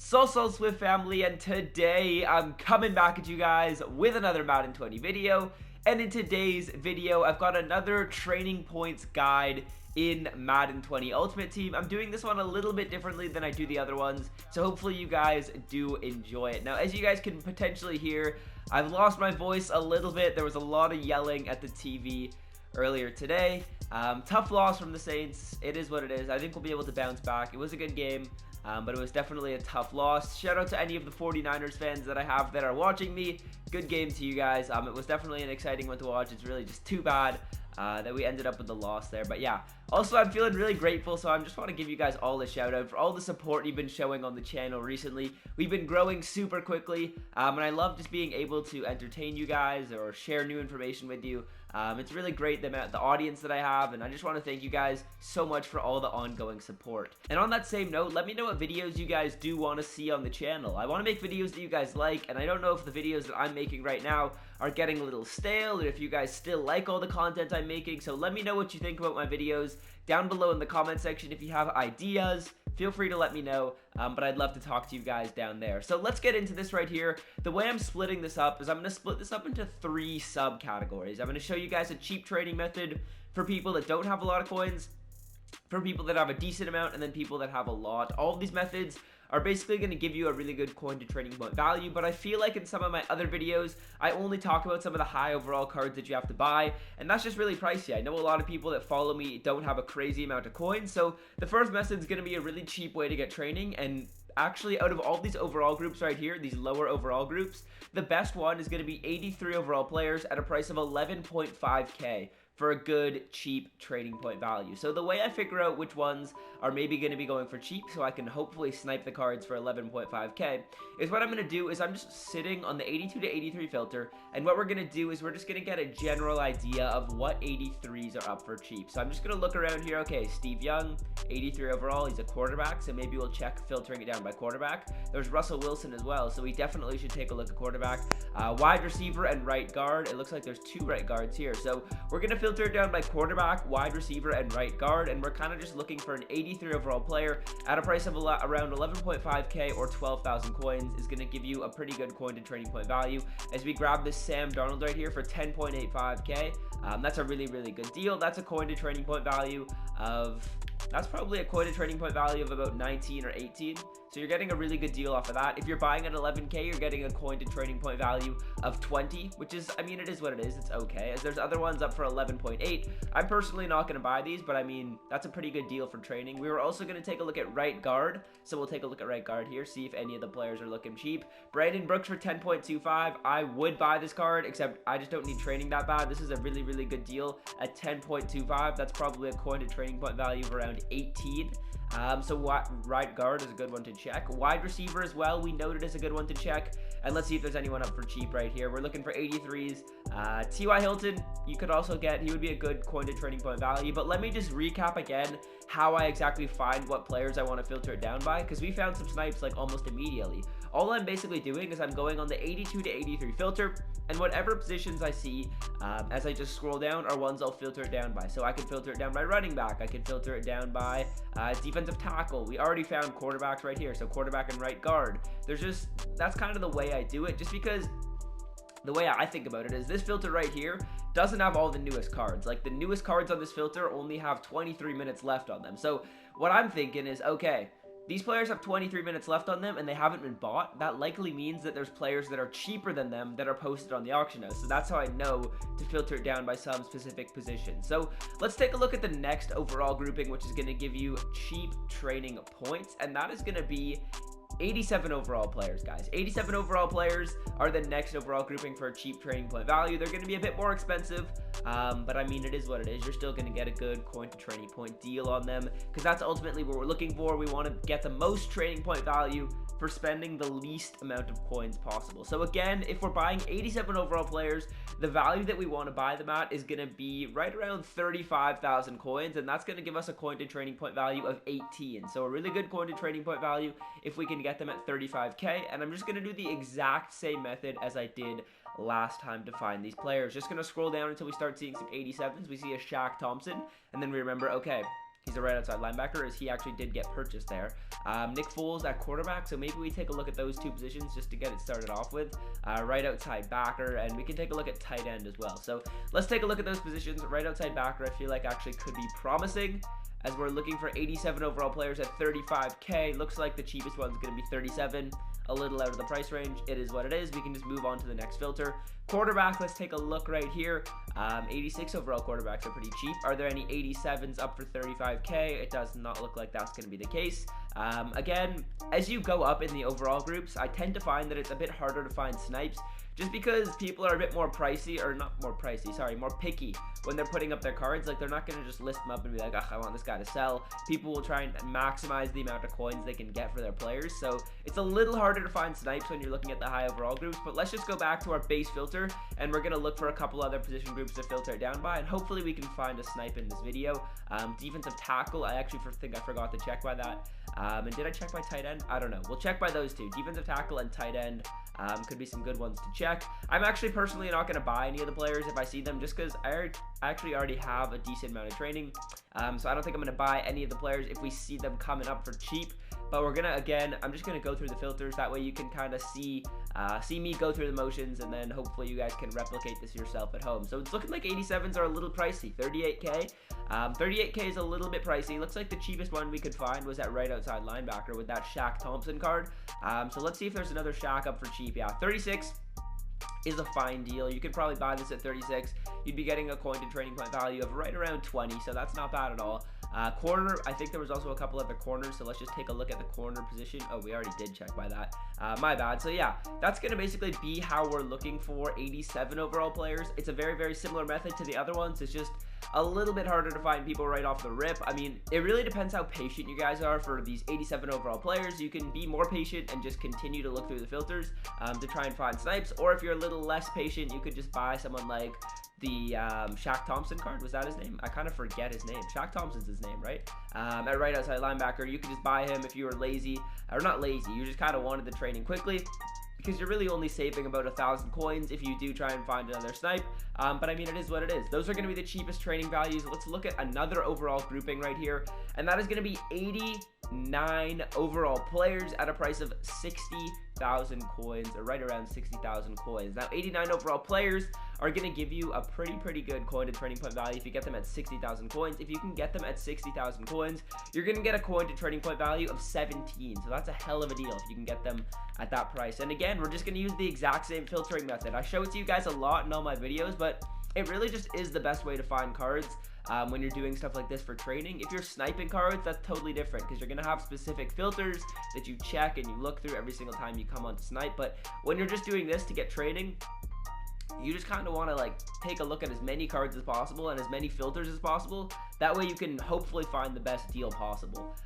So Swift family, and today I'm coming back at you guys with another Madden 20 video. And in today's video, I've got another training points guide in Madden 20 Ultimate Team. I'm doing this one a little bit differently than I do the other ones, so hopefully you guys do enjoy it. Now, as you guys can potentially hear, I've lost my voice a little bit. There was a lot of yelling at the TV earlier today. Tough loss from the Saints. It is what it is. I think we'll be able to bounce back. It was a good game. But it was definitely a tough loss. Shout out to any of the 49ers fans that I have that are watching me. Good game to you guys. It was definitely an exciting one to watch. It's really just too bad that we ended up with the loss there. But yeah, also I'm feeling really grateful, so I just want to give you guys all a shout out for all the support you've been showing on the channel recently. We've been growing super quickly, and I love just being able to entertain you guys or share new information with you. It's really great the audience that I have, and I just want to thank you guys so much for all the ongoing support. And on that same note, let me know what videos you guys do want to see on the channel. I want to make videos that you guys like, and I don't know if the videos that I'm making right now are getting a little stale, or if you guys still like all the content I'm making. So let me know what you think about my videos down below in the comment section. If you have ideas, feel free to let me know, but I'd love to talk to you guys down there. So let's get into this right here. The way I'm splitting this up is I'm going to split this up into 3 subcategories. I'm going to show you guys a cheap trading method for people that don't have a lot of coins, for people that have a decent amount, and then people that have a lot. All of these methods are basically going to give you a really good coin to trading point value, but I feel like in some of my other videos, I only talk about some of the high overall cards that you have to buy, and that's just really pricey. I know a lot of people that follow me don't have a crazy amount of coins, so the first method is going to be a really cheap way to get training. And actually, out of all these overall groups right here, these lower overall groups, the best one is going to be 83 overall players at a price of 11.5k. for a good, cheap trading point value. So the way I figure out which ones are maybe going to be going for cheap so I can hopefully snipe the cards for 11.5k is what I'm going to do is I'm just sitting on the 82 to 83 filter, and what we're going to do is we're just going to get a general idea of what 83s are up for cheap. So I'm just going to look around here. Okay, Steve Young, 83 overall, he's a quarterback, so maybe we'll check filtering it down by quarterback. There's Russell Wilson as well, so we definitely should take a look at quarterback. Wide receiver and right guard, it looks like there's 2 right guards here, so we're going to filter it down by quarterback, wide receiver, and right guard, and we're kind of just looking for an 83 overall player at a price of around 11.5k or 12,000 coins is going to give you a pretty good coin to trading point value. As we grab this Sam Darnold right here for 10.85k, that's a really good deal. That's a coin to trading point value of, that's probably a coin to trading point value of about 19 or 18. So you're getting a really good deal off of that. If you're buying at 11k, you're getting a coin to trading point value of 20, which is, I mean, it is what it is. It's okay. As there's other ones up for 11.8. I'm personally not going to buy these, but I mean, that's a pretty good deal for training. We were also going to take a look at right guard. So we'll take a look at right guard here, see if any of the players are looking cheap. Brandon Brooks for 10.25. I would buy this card, except I just don't need training that bad. This is a really good deal at 10.25. That's probably a coin to trading point value of around 18. So right guard is a good one to check. Wide receiver as well, we noted as a good one to check. And let's see if there's anyone up for cheap right here. We're looking for 83s. T.Y. Hilton, you could also get, he would be a good coin to trading point value. But let me just recap again how I exactly find what players I want to filter it down by, because we found some snipes like almost immediately. All I'm basically doing is I'm going on the 82 to 83 filter, and whatever positions I see as I just scroll down are ones I'll filter it down by. So I can filter it down by running back, I can filter it down by defensive tackle. We already found quarterbacks right here, so quarterback and right guard. That's kind of the way I do it, just because the way I think about it is this filter right here doesn't have all the newest cards. Like, the newest cards on this filter only have 23 minutes left on them. So what I'm thinking is, okay, these players have 23 minutes left on them and they haven't been bought. That likely means that there's players that are cheaper than them that are posted on the auction house. So that's how I know to filter it down by some specific position. So let's take a look at the next overall grouping, which is going to give you cheap training points. And that is going to be 87 overall players, guys. 87 overall players are the next overall grouping for a cheap trading point value. They're going to be a bit more expensive, but I mean, it is what it is. You're still going to get a good coin to trading point deal on them, because that's ultimately what we're looking for. We want to get the most trading point value for spending the least amount of coins possible. So again, if we're buying 87 overall players, the value that we want to buy them at is going to be right around 35,000 coins, and that's going to give us a coin to trading point value of 18. So a really good coin to trading point value if we can get them at 35k. And I'm just going to do the exact same method as I did last time to find these players. Just going to scroll down until we start seeing some 87s. We see a Shaq Thompson, and then we remember, okay, He's a right outside linebacker, as he actually did get purchased there. Nick Foles at quarterback, so maybe we take a look at those two positions just to get it started off with. Right outside backer, and we can take a look at tight end as well. So let's take a look at those positions. Right outside backer, I feel like actually could be promising, as we're looking for 87 overall players at 35K. Looks like the cheapest one's going to be 37. A little out of the price range. It is what it is. We can just move on to the next filter. Quarterback, let's take a look right here. 86 overall quarterbacks are pretty cheap. Are there any 87s up for 35K? It does not look like that's going to be the case. Again, as you go up in the overall groups, I tend to find that it's a bit harder to find snipes, just because people are a bit more pricey, or not more pricey, sorry, more picky when they're putting up their cards. Like, they're not going to just list them up and be like, I want this guy to sell. People will try and maximize the amount of coins they can get for their players. So it's a little harder to find snipes when you're looking at the high overall groups. But let's just go back to our base filter, and we're going to look for a couple other position groups to filter it down by, and hopefully we can find a snipe in this video. Defensive tackle, I actually think I forgot to check by that. And did I check by tight end? I don't know. We'll check by those two. Defensive tackle and tight end could be some good ones to check. I'm actually personally not going to buy any of the players if I see them, just because I actually already have a decent amount of training. So I don't think I'm going to buy any of the players if we see them coming up for cheap. But we're gonna, again, I'm just gonna go through the filters. That way you can kind of see me go through the motions, and then hopefully you guys can replicate this yourself at home. So it's looking like 87s are a little pricey. 38K. 38K is a little bit pricey. Looks like the cheapest one we could find was that right outside linebacker with that Shaq Thompson card. So let's see if there's another Shaq up for cheap. Yeah, 36 is a fine deal. You could probably buy this at 36. You'd be getting a coin to training point value of right around 20, so that's not bad at all. Corner, I think there was also a couple other corners, so let's just take a look at the corner position. Oh, we already did check by that. My bad. So yeah, that's going to basically be how we're looking for 87 overall players. It's a very, very similar method to the other ones. It's just a little bit harder to find people right off the rip. I mean, it really depends how patient you guys are for these 87 overall players. You can be more patient and just continue to look through the filters to try and find snipes, or if you're a little less patient, you could just buy someone like the Shaq Thompson card. Was that his name? I kind of forget his name. Shaq Thompson's his name, right? At right outside linebacker, you could just buy him if you were lazy, or not lazy, you just kind of wanted the training quickly, because you're really only saving about 1,000 coins if you do try and find another snipe. But I mean, it is what it is. Those are going to be the cheapest training values. Let's look at another overall grouping right here, and that is going to be 89 overall players at a price of 60,000 coins, or right around 60,000 coins. Now, 89 overall players are going to give you a pretty good coin to training point value if you get them at 60,000 coins. If you can get them at 60,000 coins, you're going to get a coin to training point value of 17. So that's a hell of a deal if you can get them at that price. And again, we're just going to use the exact same filtering method. I show it to you guys a lot in all my videos, but it really just is the best way to find cards when you're doing stuff like this for training. If you're sniping cards, that's totally different, because you're going to have specific filters that you check and you look through every single time you come on to snipe. But when you're just doing this to get training, you just kind of want to like take a look at as many cards as possible and as many filters as possible. That way you can hopefully find the best deal possible.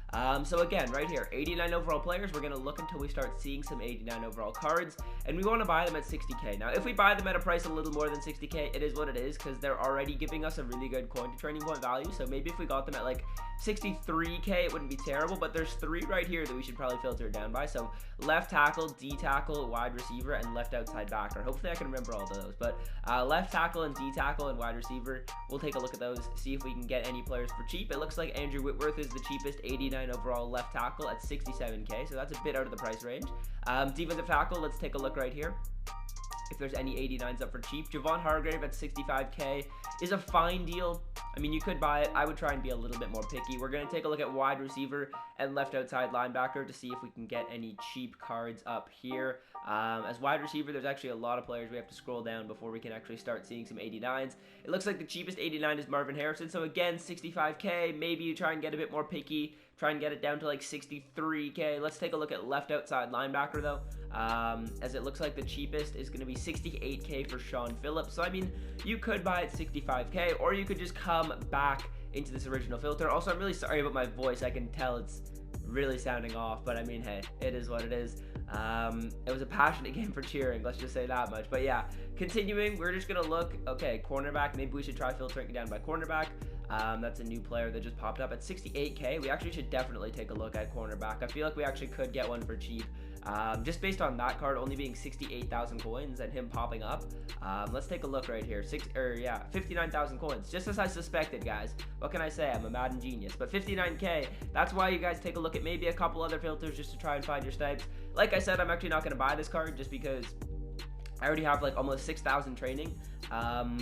So again, right here, 89 overall players. We're going to look until we start seeing some 89 overall cards, and we want to buy them at 60k. Now, if we buy them at a price a little more than 60k, it is what it is, because they're already giving us a really good coin to training point value. So maybe if we got them at like 63k, it wouldn't be terrible, but there's three right here that we should probably filter it down by. So left tackle, D tackle, wide receiver, and left outside backer. Hopefully I can remember all of those, but left tackle and D tackle and wide receiver, we'll take a look at those, see if we can get any players for cheap. It looks like Andrew Whitworth is the cheapest, 89 overall left tackle at 67k, so that's a bit out of the price range. Defensive tackle, let's take a look right here if there's any 89s up for cheap. Javon Hargrave at 65k is a fine deal. I mean, you could buy it. I would try and be a little bit more picky. We're going to take a look at wide receiver and left outside linebacker to see if we can get any cheap cards up here. As wide receiver, there's actually a lot of players we have to scroll down before we can actually start seeing some 89s. It looks like the cheapest 89 is Marvin Harrison. So again, 65k. Maybe you try and get a bit more picky. Try and get it down to like 63k. Let's take a look at left outside linebacker though, as it looks like the cheapest is going to be 68k for Sean Phillips. So I mean, you could buy it 65k, or you could just come back into this original filter. Also, I'm really sorry about my voice. I can tell it's really sounding off, but I mean, hey, it is what it is. It was a passionate game for cheering, let's just say that much. But yeah, continuing, we're just gonna look, okay, cornerback. Maybe we should try filtering it down by cornerback. That's a new player that just popped up at 68k. We actually should definitely take a look at cornerback. I feel like we actually could get one for cheap. just based on that card only being 68,000 coins and him popping up. Let's take a look right here. 59,000 coins, just as I suspected, guys. What can I say? I'm a Madden genius. But 59k, that's why you guys take a look at maybe a couple other filters just to try and find your snipes. Like I said, I'm actually not going to buy this card just because I already have like almost 6,000 training.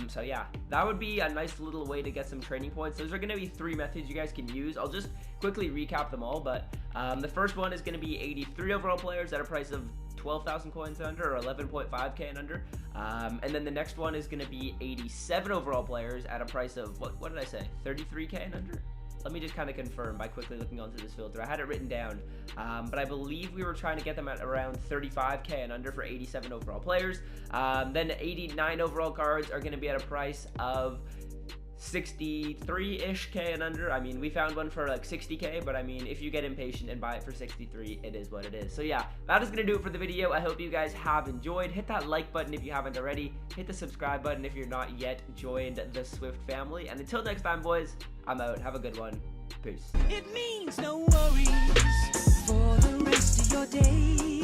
So yeah, that would be a nice little way to get some training points. Those are going to be 3 methods you guys can use. I'll just quickly recap them all, but the first one is going to be 83 overall players at a price of 12,000 coins and under, or 11.5k and under. And then the next one is going to be 87 overall players at a price of, what did I say, 33k and under? Let me just kind of confirm by quickly looking onto this filter. I had it written down, but I believe we were trying to get them at around 35k and under for 87 overall players. Then 89 overall cards are going to be at a price of 63-ish k and under. I mean, we found one for like 60k, but I mean, if you get impatient and buy it for 63, it is what it is. So yeah, that is gonna do it for the video. I hope you guys have enjoyed. Hit that like button if you haven't already. Hit the subscribe button if you're not yet joined the Swift family. And until next time, boys, I'm out. Have a good one. Peace. It means no worries for the rest of your day.